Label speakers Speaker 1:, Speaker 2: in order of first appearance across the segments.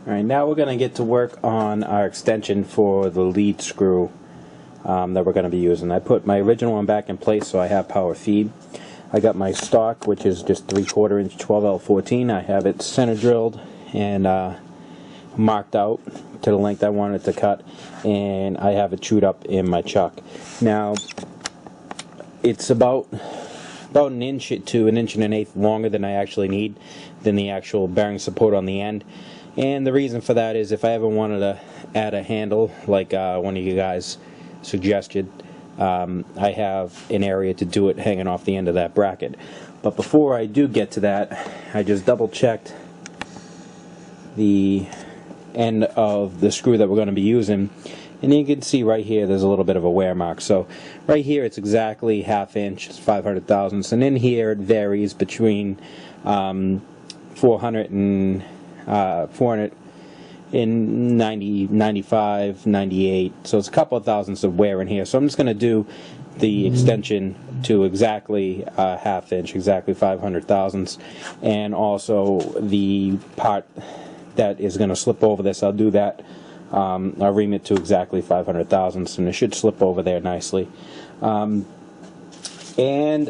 Speaker 1: Alright, now we're going to get to work on our extension for the lead screw that we're going to be using. I put my original one back in place so I have power feed. I got my stock, which is just 3/4 inch 12L14. I have it center drilled and marked out to the length I wanted to cut, and I have it chewed up in my chuck. Now it's about an inch to an inch and an eighth longer than I actually need, than the actual bearing support on the end. And the reason for that is if I ever wanted to add a handle like one of you guys suggested, I have an area to do it hanging off the end of that bracket. But before I do get to that, I just double checked the end of the screw that we're going to be using, and you can see right here there's a little bit of a wear mark. So right here it's exactly 1/2 inch, it's 500 thousandths, and in here it varies between 490, 95, 98, so it's a couple of thousandths of wear in here. So I'm just going to do the extension to exactly 1/2 inch, exactly 500 thousandths, and also the part that is going to slip over this, I'll do that. I'll ream it to exactly 500 thousandths, and it should slip over there nicely. And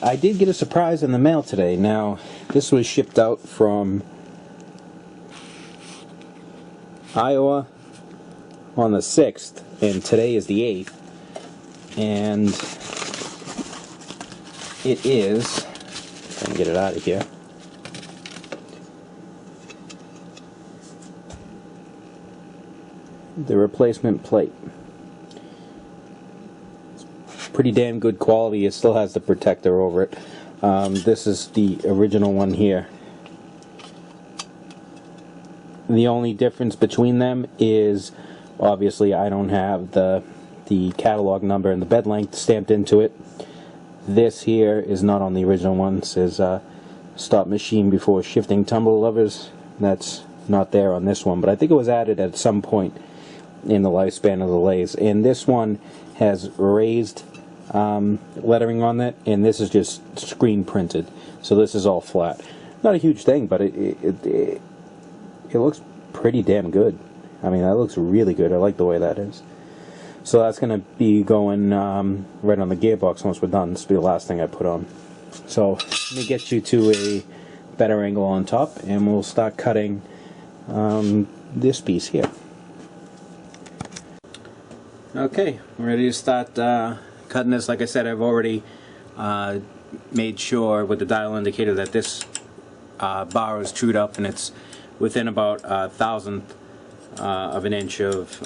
Speaker 1: I did get a surprise in the mail today. Now, this was shipped out from Iowa on the 6th, and today is the 8th, and it is, let me get it out of here, the replacement plate. It's pretty damn good quality. It still has the protector over it. This is the original one here. The only difference between them is obviously I don't have the catalog number and the bed length stamped into it. This here is not on the original one. It says stop machine before shifting tumble levers. That's not there on this one, but I think it was added at some point in the lifespan of the lathes. And this one has raised lettering on it, and this is just screen printed, so this is all flat. Not a huge thing, but it looks pretty damn good. I mean, that looks really good. I like the way that is. So that's going to be going right on the gearbox once we're done. This will be the last thing I put on. So let me get you to a better angle on top, and we'll start cutting this piece here. Okay, we're ready to start cutting this. Like I said, I've already made sure with the dial indicator that this bar is chewed up, and it's within about 1/1000th of an inch of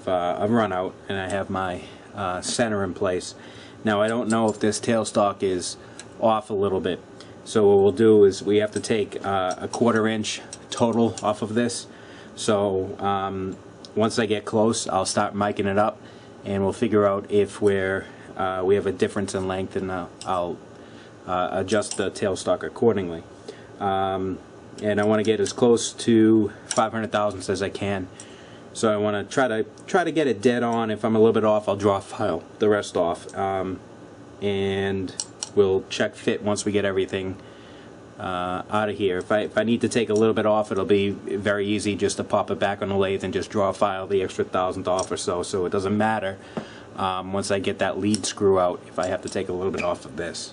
Speaker 1: run out, and I have my center in place. Now I don't know if this tailstock is off a little bit, so what we'll do is we have to take a 1/4 inch total off of this. So once I get close, I'll start miking it up, and we'll figure out if we have a difference in length, and I'll adjust the tailstock accordingly. And I want to get as close to 500 thousandths as I can. So I want to try to get it dead on. If I'm a little bit off, I'll draw file the rest off, and we'll check fit once we get everything out of here. If I need to take a little bit off, it'll be very easy just to pop it back on the lathe and just draw file the extra 1/1000th off or so. So it doesn't matter once I get that lead screw out if I have to take a little bit off of this.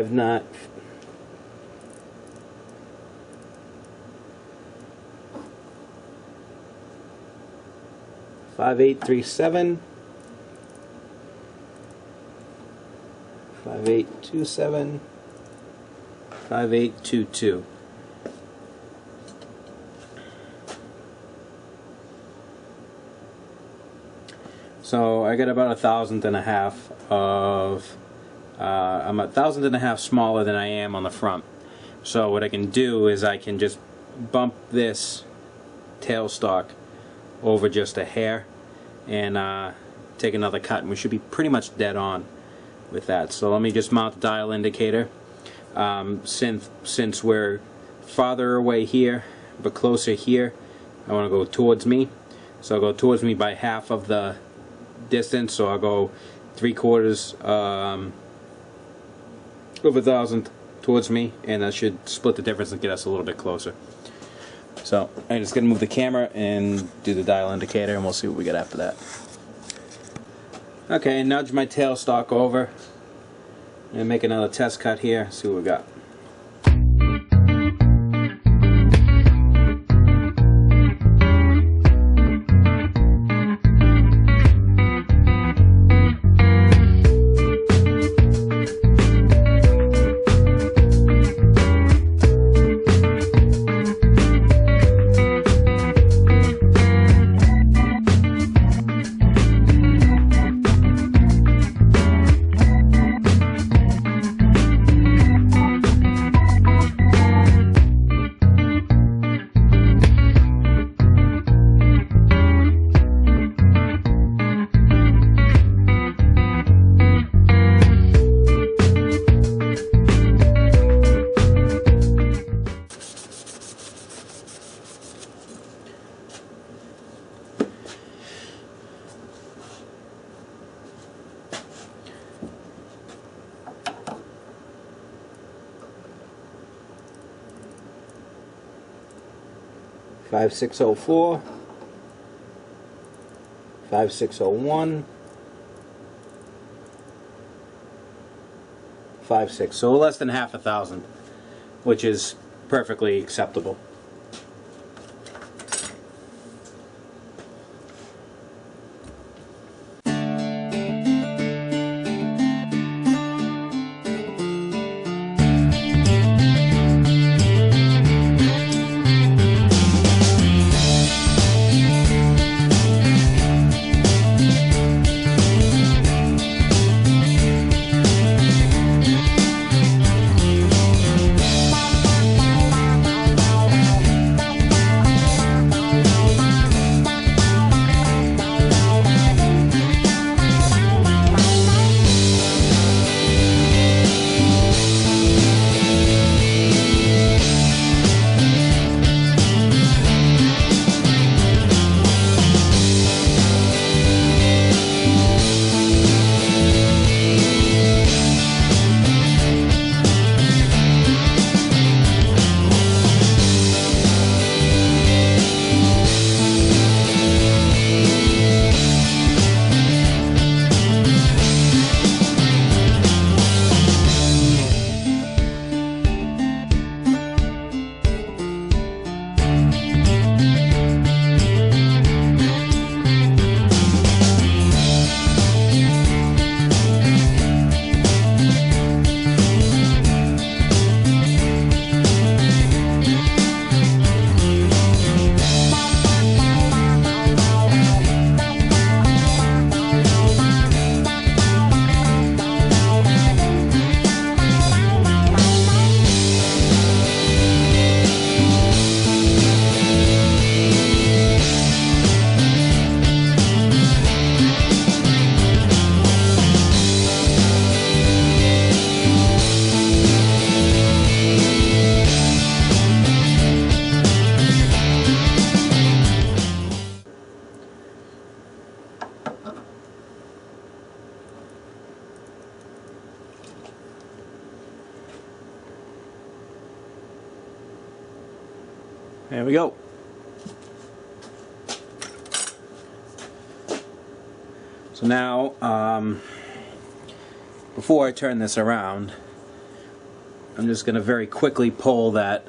Speaker 1: 5.9. 5837, 5827, 5822. So I got about 1/1000 of, I'm 1/1000 smaller than I am on the front. So what I can do is I can just bump this tailstock over just a hair and take another cut, and we should be pretty much dead on with that. So let me just mount the dial indicator. Since we're farther away here but closer here, I want to go towards me, so I'll go towards me by half of the distance, so I'll go 3/4 of 1/1000 towards me, and that should split the difference and get us a little bit closer. So I'm just going to move the camera and do the dial indicator, and we'll see what we get after that. Okay, nudge my tailstock over and make another test cut here, see what we got. Five 5604, 5601, 56. So less than 1/1000, which is perfectly acceptable. There we go. So now, before I turn this around, I'm just going to very quickly pull the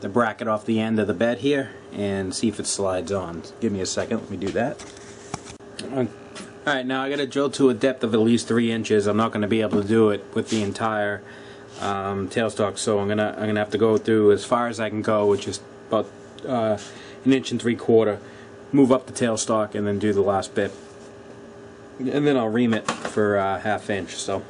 Speaker 1: bracket off the end of the bed here and see if it slides on. Give me a second, let me do that. Alright, now I got to drill to a depth of at least 3 inches. I'm not going to be able to do it with the entire tailstock, so I'm gonna have to go through as far as I can go, which is about 1 3/4 inches. Move up the tailstock and then do the last bit, and then I'll ream it for 1/2 inch. So.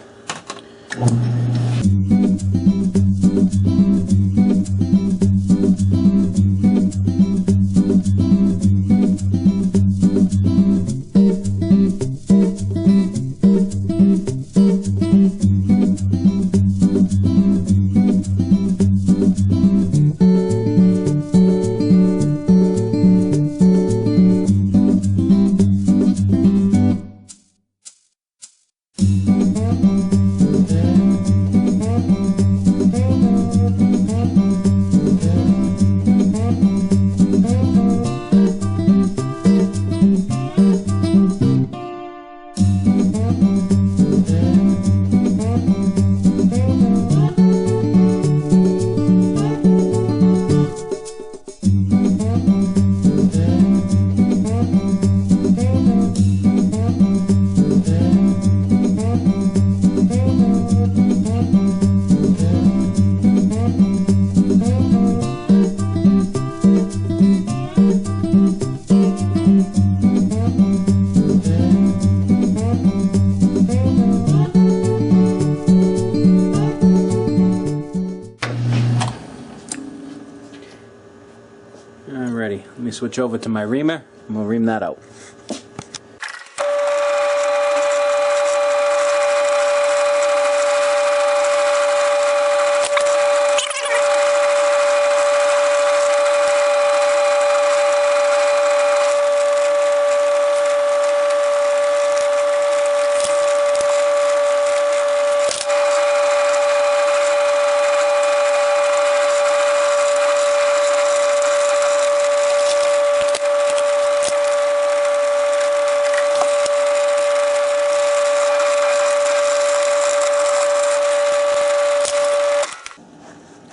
Speaker 1: Alrighty, let me switch over to my reamer and we'll ream that out.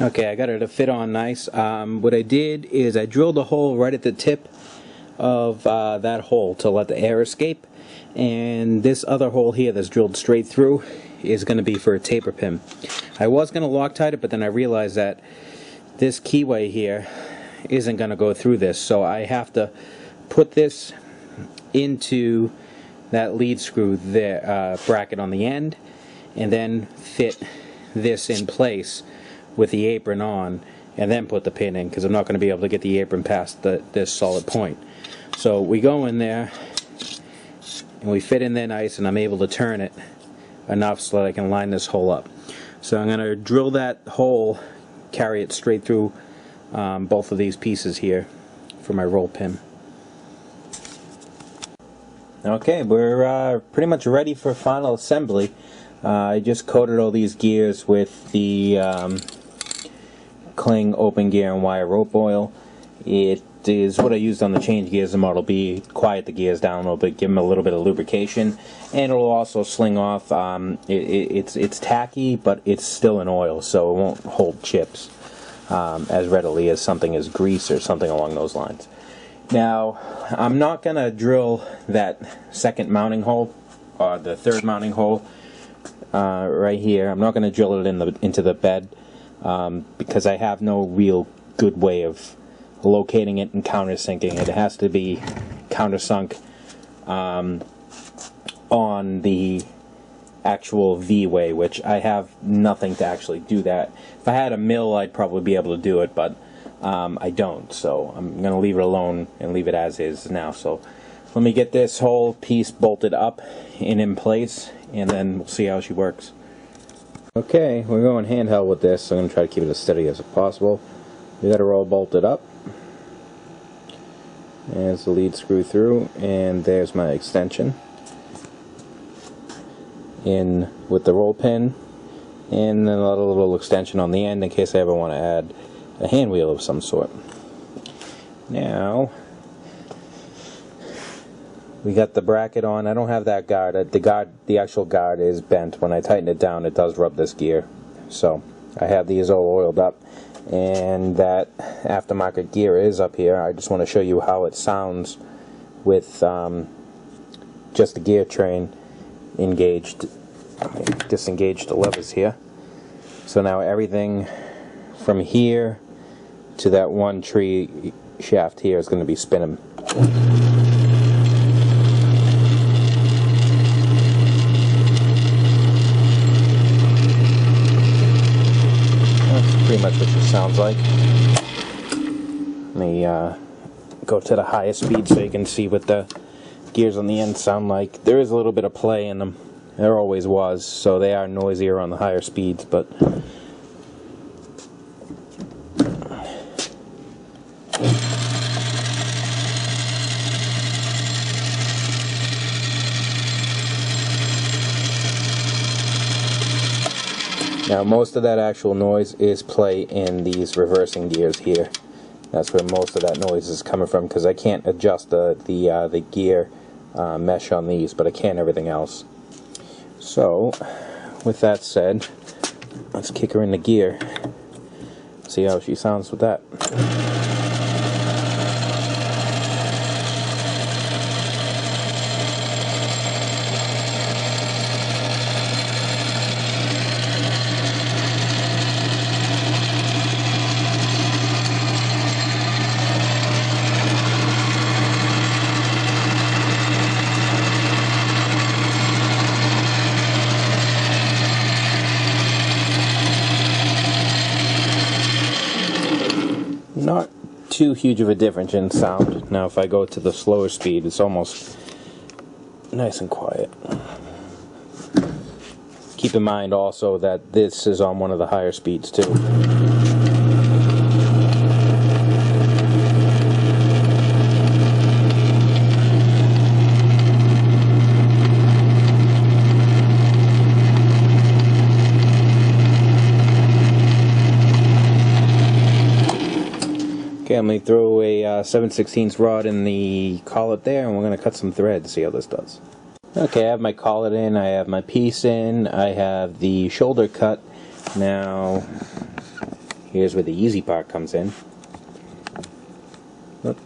Speaker 1: Okay, I got it to fit on nice. What I did is I drilled a hole right at the tip of that hole to let the air escape, and this other hole here that's drilled straight through is going to be for a taper pin. I was going to Loctite it, but then I realized that this keyway here isn't going to go through this, so I have to put this into that lead screw there, bracket on the end, and then fit this in place with the apron on, and then put the pin in, because I'm not going to be able to get the apron past this solid point. So we go in there and we fit in there nice, and I'm able to turn it enough so that I can line this hole up. So I'm going to drill that hole, carry it straight through both of these pieces here for my roll pin. Okay, we're pretty much ready for final assembly. I just coated all these gears with the Cling open gear and wire rope oil. It is what I used on the change gears in Model B. Quiet the gears down a little bit, give them a little bit of lubrication, and it'll also sling off. It's tacky, but it's still in oil, so it won't hold chips as readily as something as grease or something along those lines. Now, I'm not going to drill that second mounting hole, or the third mounting hole right here. I'm not going to drill it into the bed because I have no real good way of locating it and countersinking it. It has to be countersunk on the actual V-way, which I have nothing to actually do that. If I had a mill, I'd probably be able to do it, but I don't, so I'm going to leave it alone and leave it as is now. So let me get this whole piece bolted up and in place, and then we'll see how she works. Okay, we're going handheld with this, so I'm going to try to keep it as steady as possible. We got her all bolted up. There's the lead screw through, and there's my extension in with the roll pin, and then a little extension on the end in case I ever want to add a hand wheel of some sort. Now we got the bracket on. I don't have that guard. The actual guard is bent. When I tighten it down, it does rub this gear So I have these all oiled up, and that aftermarket gear is up here. I just want to show you how it sounds with just the gear train engaged. Disengage the levers here. So now everything from here to that one tree shaft here is going to be spinning. That's pretty much what it sounds like. Let me go to the highest speed so you can see what the gears on the end sound like. There is a little bit of play in them. There always was, so they are noisier on the higher speeds, but now most of that actual noise is play in these reversing gears here. That's where most of that noise is coming from, because I can't adjust the gear mesh on these, but I can everything else. So, with that said, let's kick her in the gear. See how she sounds with that. Not too huge of a difference in sound. Now if I go to the slower speed, it's almost nice and quiet. Keep in mind also that this is on one of the higher speeds too. Okay, I'm going to throw a 7/16 rod in the collet there, and we're going to cut some thread to see how this does. Okay, I have my collet in, I have my piece in, I have the shoulder cut. Now, here's where the easy part comes in. Let's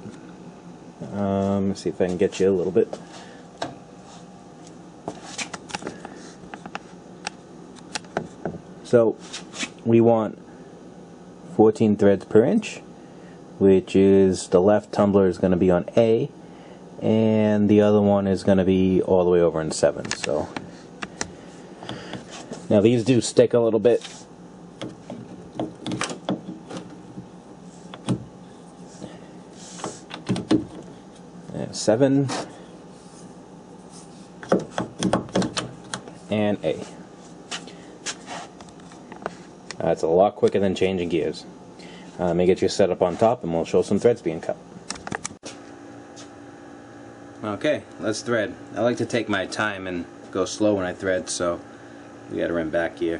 Speaker 1: see if I can get you a little bit. So, we want 14 threads per inch, which is the left tumbler is going to be on A, and the other one is going to be all the way over in 7. So now these do stick a little bit. And 7 and A. That's a lot quicker than changing gears. Let me get you set up on top and we'll show some threads being cut. Okay, let's thread. I like to take my time and go slow when I thread, so we gotta run back here.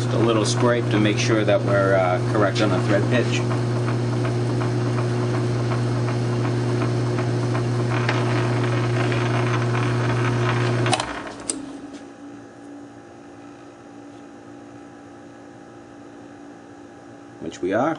Speaker 1: A little scrape to make sure that we're correct on the thread pitch. Which we are.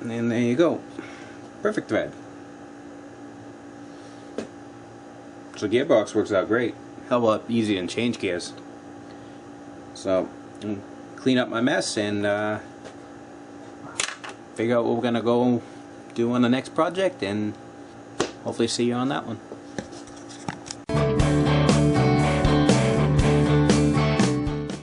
Speaker 1: And there you go. Perfect thread. So Gearbox works out great. Hell of a lot easier than change gears. So clean up my mess and figure out what we're gonna go do on the next project, and hopefully see you on that one.